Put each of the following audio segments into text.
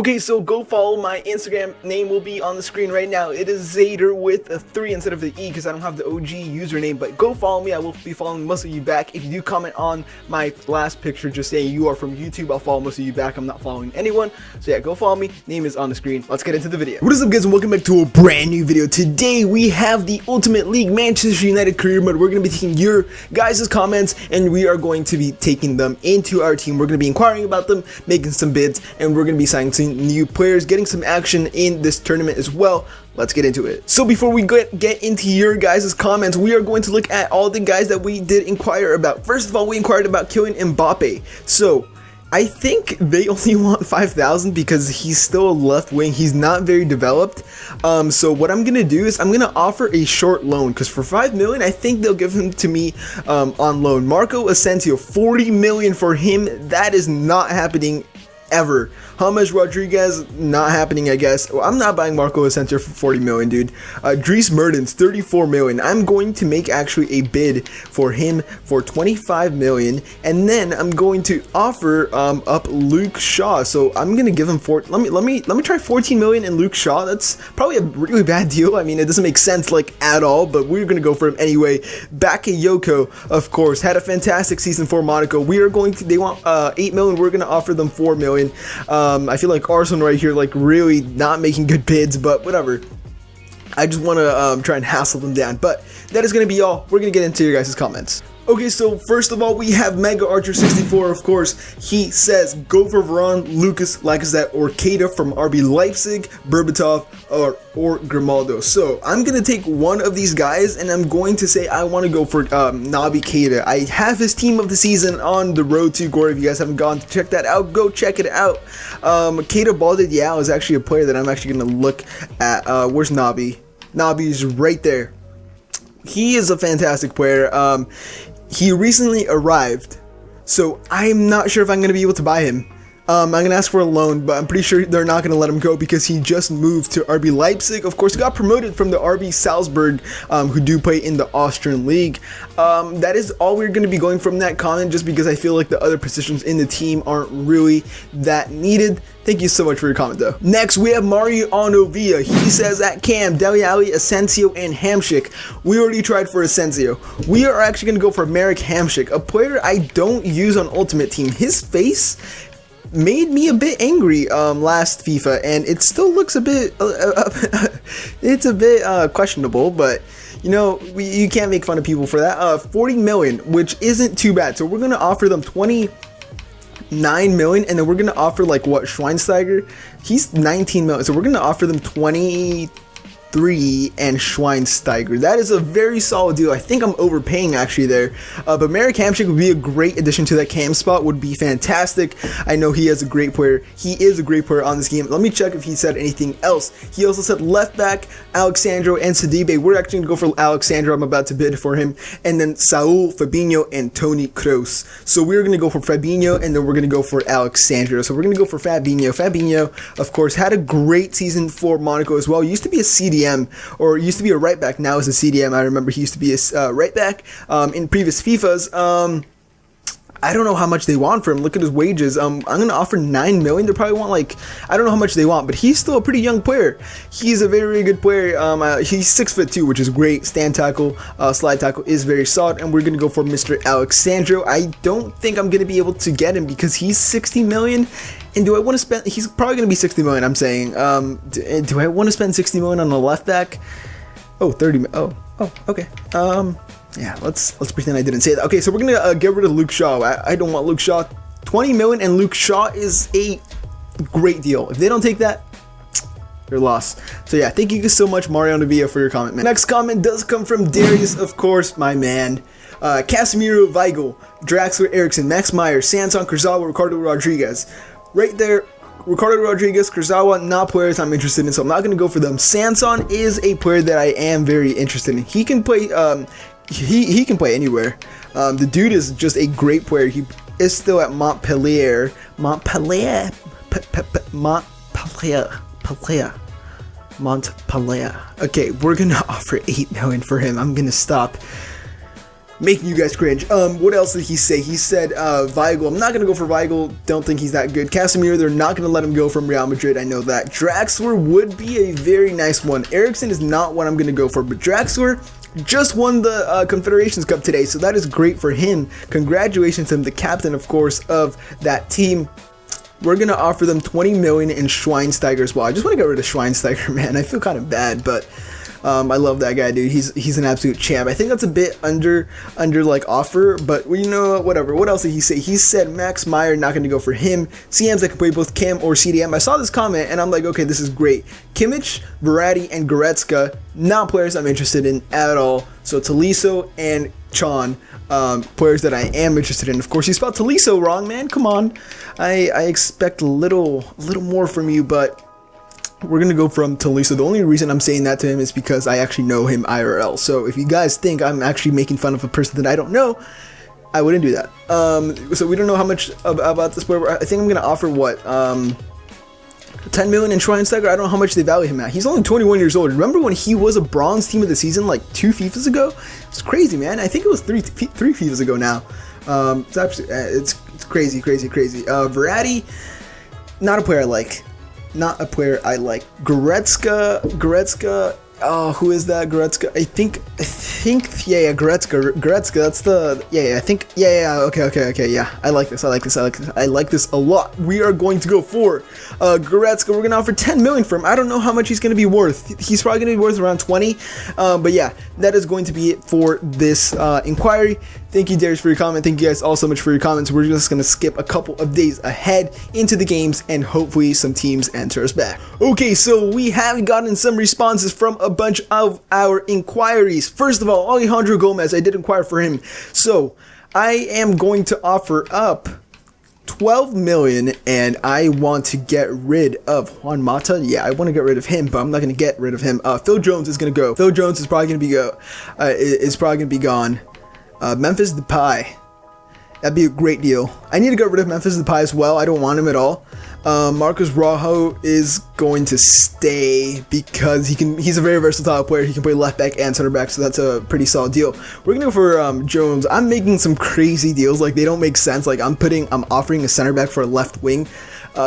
Okay, so go follow my Instagram. Name will be on the screen right now. It is Zader with a 3 instead of the E because I don't have the OG username. But go follow me. I will be following most of you back. If you do comment on my last picture just saying you are from YouTube, I'll follow most of you back. I'm not following anyone. So yeah, go follow me. Name is on the screen. Let's get into the video. What is up, guys, and welcome back to a brand new video. Today we have the Ultimate League Manchester United career mode. We're going to be taking your guys' comments and we are going to be taking them into our team. We're going to be inquiring about them, making some bids, and we're going to be signing some new players, getting some action in this tournament as well. Let's get into it. So before we get into your guys' comments, we are going to look at all the guys that we did inquire about. First of all, we inquired about killing MBAPPE. So I think they only want 5,000 because he's still a left wing. He's not very developed. So what I'm gonna do is I'm gonna offer a short loan because for 5 million, I think they'll give him to me on loan. Marco Asensio, 40 million for him. That is not happening ever. James Rodriguez, not happening, I guess. Well, I'm not buying Marco Asensio for 40 million, dude. Dries Mertens, 34 million. I'm going to make actually a bid for him for 25 million, and then I'm going to offer up Luke Shaw. So I'm gonna give him let me try 14 million in Luke Shaw. That's probably a really bad deal. I mean, it doesn't make sense like at all, but we're gonna go for him anyway. Bakayoko, of course, had a fantastic season for Monaco. They want 8 million. We're gonna offer them 4 million. I feel like Arsenal right here, like really not making good bids, but whatever. I just want to try and hassle them down. But that is going to be all. We're going to get into your guys' comments. Okay, so first of all, we have Mega Archer 64, of course. He says, go for Varane, Lucas, Lacazette, or Keita from RB Leipzig, Berbatov, or Grimaldo. So I'm going to take one of these guys, and I'm going to say I want to go for Naby Keita. I have his team of the season on the road to glory. If you guys haven't gone to check that out, go check it out. Keita Balde Diao is actually a player that I'm actually going to look at. Where's Naby? Naby's right there. He is a fantastic player. He recently arrived, so I'm not sure if I'm going to be able to buy him. I'm going to ask for a loan, but I'm pretty sure they're not going to let him go because he just moved to RB Leipzig. Of course, he got promoted from the RB Salzburg, who do play in the Austrian League. That is all we're going to be going from that comment, just because I feel like the other positions in the team aren't really that needed. Thank you so much for your comment, though. Next, we have Mario Onovia. He says at Cam, Dele Alli, Asensio, and Hamsik. We already tried for Asensio. We are actually going to go for Marek Hamsik, a player I don't use on Ultimate Team. His face made me a bit angry last FIFA, and it still looks a bit it's a bit questionable, but you know, you can't make fun of people for that. 40 million, which isn't too bad. So we're gonna offer them 29 million, and then we're gonna offer like what, Schweinsteiger, he's 19 million, so we're gonna offer them 23 and Schweinsteiger. That is a very solid deal. I think I'm overpaying actually there, but Marek Hamsik would be a great addition to that cam spot. Would be fantastic. I know he is a great player. He is a great player on this game. Let me check if he said anything else. He also said left back Alexandro and Sidibe. We're actually gonna go for Alexandro. I'm about to bid for him, and then Saul, Fabinho, and Toni Kroos. So we're gonna go for Fabinho, and then we're gonna go for Alexandro. So we're gonna go for Fabinho. Fabinho, of course, had a great season for Monaco as well. He used to be a CDM, or used to be a right back, now is a CDM. I remember he used to be a right back in previous FIFAs. I don't know how much they want for him. Look at his wages. I'm gonna offer 9 million. They probably want like, I don't know how much they want, but he's still a pretty young player. He's a very, very good player. He's 6'2", which is great. Stand tackle, slide tackle is very solid, and we're gonna go for Mr. Alexandro. I don't think I'm gonna be able to get him because he's 60 million. And do I want to spend? He's probably gonna be 60 million. I'm saying. Do I want to spend 60 million on the left back? Oh, 30. Oh, okay. Yeah, let's pretend I didn't say that. Okay, so we're gonna get rid of Luke Shaw. I don't want Luke Shaw. 20 million, and Luke Shaw is a great deal. If they don't take that, they're lost. So yeah, thank you so much, Mario Navia, for your comment, man. Next comment does come from Darius, of course, my man. Casemiro, Weigl, Draxler, Eriksson, Max Meyer, Sanson, Kurzawa, Ricardo Rodriguez. Right there, Ricardo Rodriguez, Kurzawa, not players I'm interested in, so I'm not going to go for them. Sanson is a player that I am very interested in. He can play, he can play anywhere. The dude is just a great player. He is still at Montpellier. Okay, we're going to offer 8 million for him. I'm going to stop. making you guys cringe. What else did he say? He said Weigl. I'm not gonna go for Weigl. Don't think he's that good. Casemiro, they're not gonna let him go from Real Madrid. I know that. Draxler would be a very nice one. Eriksen is not what I'm gonna go for, but Draxler just won the Confederations Cup today, so that is great for him. Congratulations to him, the captain, of course, of that team. We're gonna offer them 20 million in Schweinsteiger as well. I just want to get rid of Schweinsteiger, man. I feel kind of bad, but I love that guy, dude. He's an absolute champ. I think that's a bit under like offer, but you know, whatever. What else did he say? He said Max Meyer, not going to go for him. CMs that can play both Cam or CDM. I saw this comment and I'm like, okay, this is great. Kimmich, Verratti, and Goretzka, not players I'm interested in at all. So Tolisso and Chon, players that I am interested in. Of course, you spelled Tolisso wrong, man. Come on. I expect a little more from you, but we're going to go from Tolisso. The only reason I'm saying that to him is because I actually know him IRL. So if you guys think I'm actually making fun of a person that I don't know, I wouldn't do that. So we don't know how much about this player. I think I'm going to offer, what, 10 million in Schweinsteiger. I don't know how much they value him at. He's only 21 years old. Remember when he was a bronze team of the season like 2 FIFAs ago? It's crazy, man. I think it was three FIFAs ago now. It's actually, it's crazy. Verratti, not a player I like. Not a player I like. Goretzka. Oh, who is that? Goretzka. I think. Yeah. Goretzka. That's the. Yeah. I think. Yeah. Okay. Yeah. I like this a lot. We are going to go for Goretzka. We're gonna offer 10 million for him. I don't know how much he's gonna be worth. He's probably gonna be worth around 20. But yeah, that is going to be it for this inquiry. Thank you, Darius, for your comment. Thank you guys all so much for your comments. We're just going to skip a couple of days ahead into the games and hopefully some teams enter us back. Okay, so we have gotten some responses from a bunch of our inquiries. First of all, Alejandro Gomez, I did inquire for him. So I am going to offer up 12 million and I want to get rid of Juan Mata. Yeah, I want to get rid of him, but I'm not going to get rid of him. Phil Jones is going to go. Phil Jones is probably going to be gone. Memphis Depay, that'd be a great deal. I need to get rid of Memphis Depay as well. I don't want him at all. Marcos Rojo is going to stay because he's a very versatile player. He can play left back and center back, so that's a pretty solid deal. We're gonna go for Jones. I'm making some crazy deals, like they don't make sense. Like I'm offering a center back for a left wing.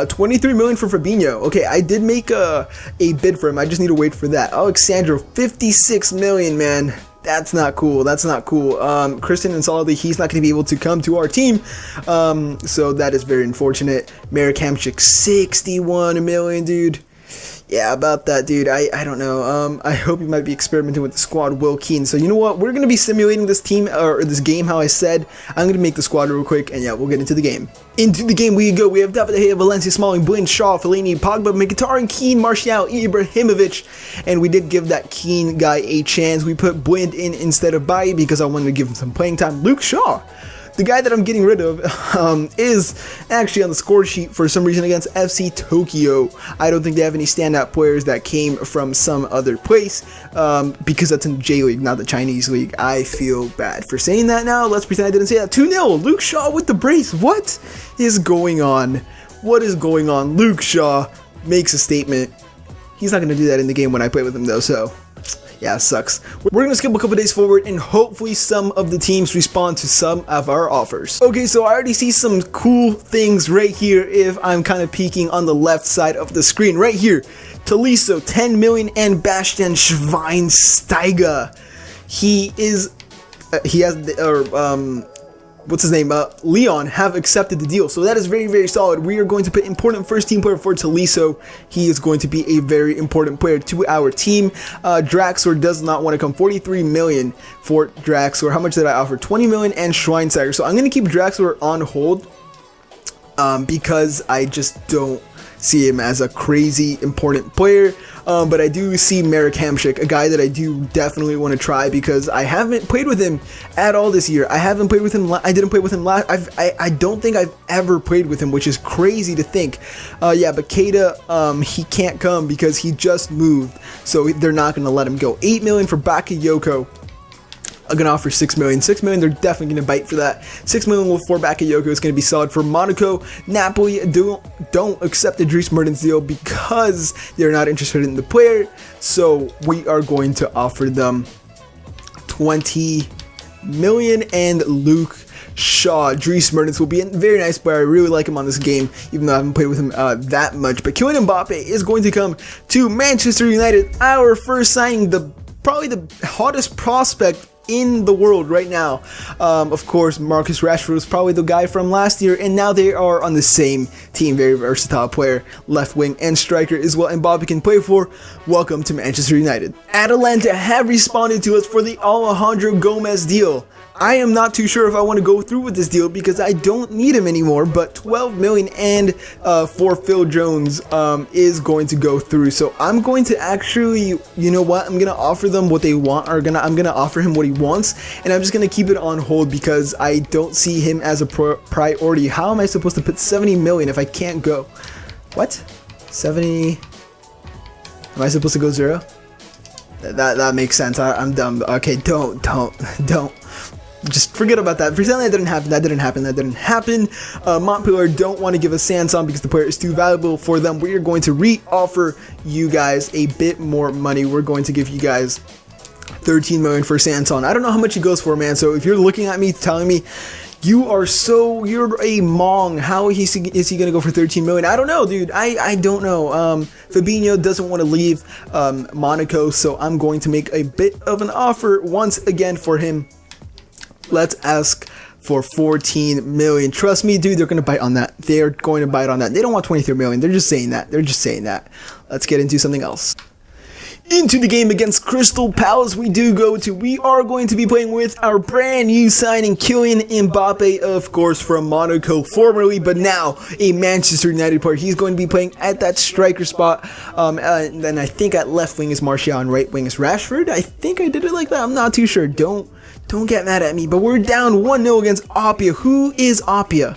23 million for Fabinho. Okay, I did make a bid for him. I just need to wait for that. Alexandro, 56 million, man. That's not cool. Christian Insolide, he's not going to be able to come to our team. So that is very unfortunate. Marek Hamšík, 61 million, dude. Yeah, about that, dude. I don't know. I hope you might be experimenting with the squad, Will Keane. So you know what? We're going to be simulating this team, or this game, how I said. I'm going to make the squad real quick, and yeah, we'll get into the game. Into the game we go. We have David De Gea, Valencia, Smalling, Blind, Shaw, Fellaini, Pogba, Mkhitaryan, Keane, Martial, Ibrahimovic, and we did give that Keane guy a chance. We put Blind in instead of Bailly because I wanted to give him some playing time. Luke Shaw, the guy that I'm getting rid of, is actually on the score sheet for some reason against FC Tokyo. I don't think they have any standout players that came from some other place, because that's in the J-League, not the Chinese League. I feel bad for saying that now. Let's pretend I didn't say that. 2-0, Luke Shaw with the brace. What is going on? What is going on? Luke Shaw makes a statement. He's not going to do that in the game when I play with him, though, so yeah, it sucks. We're going to skip a couple days forward and hopefully some of the teams respond to some of our offers. Okay, so I already see some cool things right here if I'm kind of peeking on the left side of the screen. Right here, Tolisso, 10 million, and Bastian Schweinsteiger. What's his name? Leon have accepted the deal. So that is very, very solid. We are going to put important first team player for Tolisso. He is going to be a very important player to our team. Draxler does not want to come. 43 million for Draxler. How much did I offer? 20 million and Schweinsteiger. So I'm going to keep Draxler on hold because I just don't see him as a crazy important player. But I do see Marek Hamšík, a guy that I do definitely want to try because I haven't played with him at all this year. I haven't played with him. I didn't play with him last. I don't think I've ever played with him, which is crazy to think. Yeah, but Keita, he can't come because he just moved, so they're not going to let him go. 8 million for Bakayoko. I'm going to offer 6 million. 6 million, they're definitely going to bite for that. 6 million for Bakayoko is going to be solid for Monaco. Napoli don't accept the Dries Mertens deal because they're not interested in the player. So we are going to offer them 20 million, and Luke Shaw. Dries Mertens will be a very nice player. I really like him on this game, even though I haven't played with him that much. But Kylian Mbappe is going to come to Manchester United. Our first signing, probably the hottest prospect in the world right now. Of course, Marcus Rashford was probably the guy from last year, and now they are on the same team. Very versatile player, left wing and striker as well. Mbappe can play for. Welcome to Manchester United. Atalanta have responded to us for the Alejandro Gomez deal. I am not too sure if I want to go through with this deal because I don't need him anymore, but 12 million and for Phil Jones is going to go through. So I'm going to actually, you know what, I'm going to offer them what they want. I'm going to offer him what he wants, and I'm just going to keep it on hold because I don't see him as a priority. How am I supposed to put 70 million if I can't go? What? 70? Am I supposed to go 0? That makes sense. I'm dumb. Okay, don't. Just forget about that. Pretend that didn't happen. That didn't happen. Montpellier don't want to give us Sanson because the player is too valuable for them. We are going to re-offer you guys a bit more money. We're going to give you guys 13 million for Sanson. I don't know how much he goes for, man. So if you're looking at me telling me you're a mong, how is he going to go for 13 million? I don't know, dude. I don't know. Fabinho doesn't want to leave Monaco, so I'm going to make a bit of an offer once again for him. Let's ask for 14 million. Trust me, dude, they're going to bite on that. They're going to bite on that. They don't want 23 million. They're just saying that. Let's get into something else. Into the game against Crystal Palace we are going to be playing with our brand new signing, Kylian Mbappe, of course, from Monaco formerly, but now a Manchester United player. He's going to be playing at that striker spot, and then I think at left wing is Martial and right wing is Rashford. I think I did it like that. I'm not too sure. Don't get mad at me, but we're down 1-0 against Appia. Who is Appia?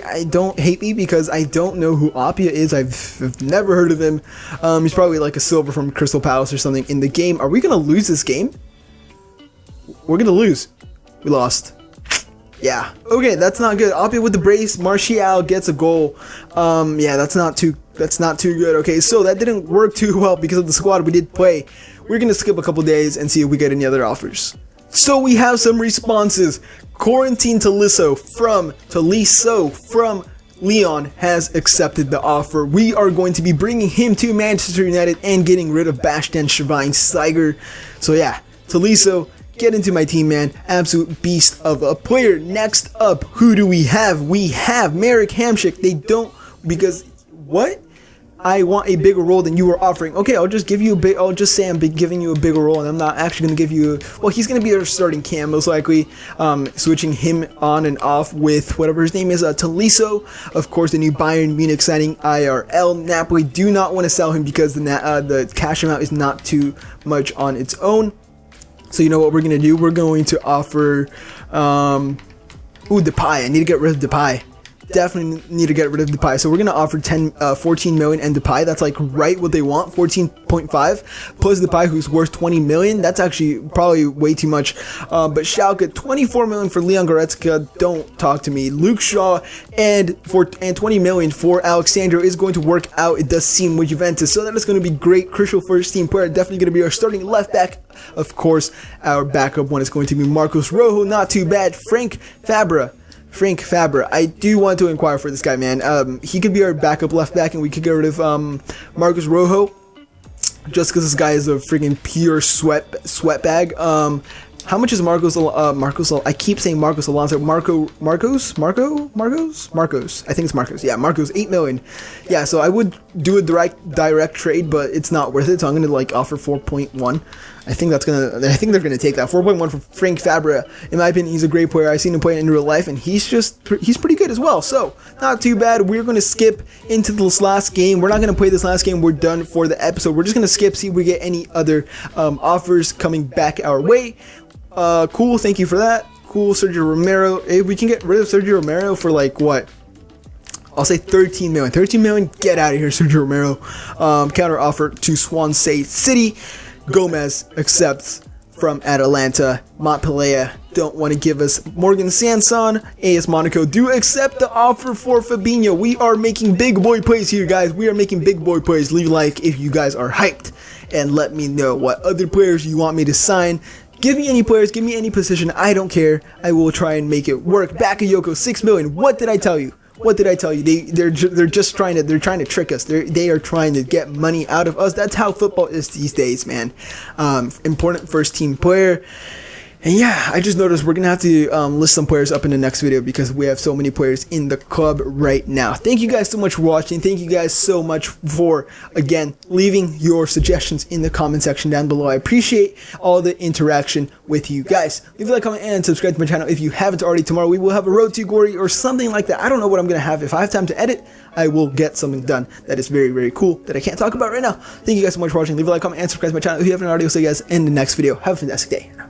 I don't hate me because I don't know who Appia is. I've never heard of him. He's probably like a silver from Crystal Palace or something in the game. Are we going to lose this game? We're going to lose. We lost. Yeah. Okay, that's not good. Appia with the brace. Martial gets a goal. Yeah, that's not too good. Okay, so that didn't work too well because of the squad we did play. We're going to skip a couple days and see if we get any other offers. So we have some responses. Quarantine Tolisso from Lyon has accepted the offer. We are going to be bringing him to Manchester United and getting rid of Bastian Schweinsteiger. So yeah, Tolisso, get into my team, man. Absolute beast of a player. Next up, who do we have? We have Marek Hamšík. They don't, because what? I want a bigger role than you were offering. Okay, I'll just give you I'll just say I'm giving you a bigger role, and I'm not actually going to give you. Well, he's going to be our starting cam most likely. Switching him on and off with whatever his name is, Tolisso. Of course, the new Bayern Munich signing, IRL. Napoli do not want to sell him because the cash amount is not too much on its own. So you know what we're going to do? We're going to offer. Depay. I need to get rid of Depay. Definitely need to get rid of Depay. So we're going to offer 14 million and Depay. That's like right what they want, 14.5 plus Depay, who's worth 20 million. That's actually probably way too much. But Schalke, 24 million for Leon Goretzka. Don't talk to me. Luke Shaw and 20 million for Alexandro is going to work out, it does seem, with Juventus. So that is going to be great. Crucial first team player. Definitely going to be our starting left back. Of course, our backup one is going to be Marcos Rojo. Not too bad. Frank Fabra. I do want to inquire for this guy, man. He could be our backup left back, and we could get rid of Marcos Rojo just because this guy is a freaking pure sweat bag. How much is Marcos? I keep saying Marcos Alonso. Marcos. I think it's Marcos. Yeah, Marcos. 8 million. Yeah, so I would do a direct trade, but it's not worth it. So I'm gonna offer 4.1. I think they're gonna take that 4.1 for Frank Fabra. In my opinion, he's a great player. I've seen him play in real life, and he's pretty good as well. So not too bad. We're gonna skip into this last game. We're not gonna play this last game. We're done for the episode. We're just gonna skip, see if we get any other offers coming back our way. Cool, thank you for that. Cool, Sergio Romero. If we can get rid of Sergio Romero for what? I'll say 13 million. 13 million, get out of here, Sergio Romero. Counter offer to Swansea City. Gomez accepts from Atalanta. Montpellier don't want to give us Morgan Sanson. AS Monaco do accept the offer for Fabinho. We are making big boy plays here, guys. We are making big boy plays. Leave a like if you guys are hyped, and let me know what other players you want me to sign. Give me any players, give me any position, I don't care. I will try and make it work. Bakayoko, 6 million. What did I tell you? What did I tell you? They're just trying to trick us. They are trying to get money out of us. That's how football is these days, man. Important first team player. And yeah, I just noticed we're going to have to list some players up in the next video because we have so many players in the club right now. Thank you guys so much for watching. Thank you guys so much for, again, leaving your suggestions in the comment section down below. I appreciate all the interaction with you guys. Leave a like, comment, and subscribe to my channel if you haven't already. Tomorrow we will have a Road to Glory or something like that. I don't know what I'm going to have. If I have time to edit, I will get something done that is very, very cool that I can't talk about right now. Thank you guys so much for watching. Leave a like, comment, and subscribe to my channel if you haven't already. I'll see you guys in the next video. Have a fantastic day.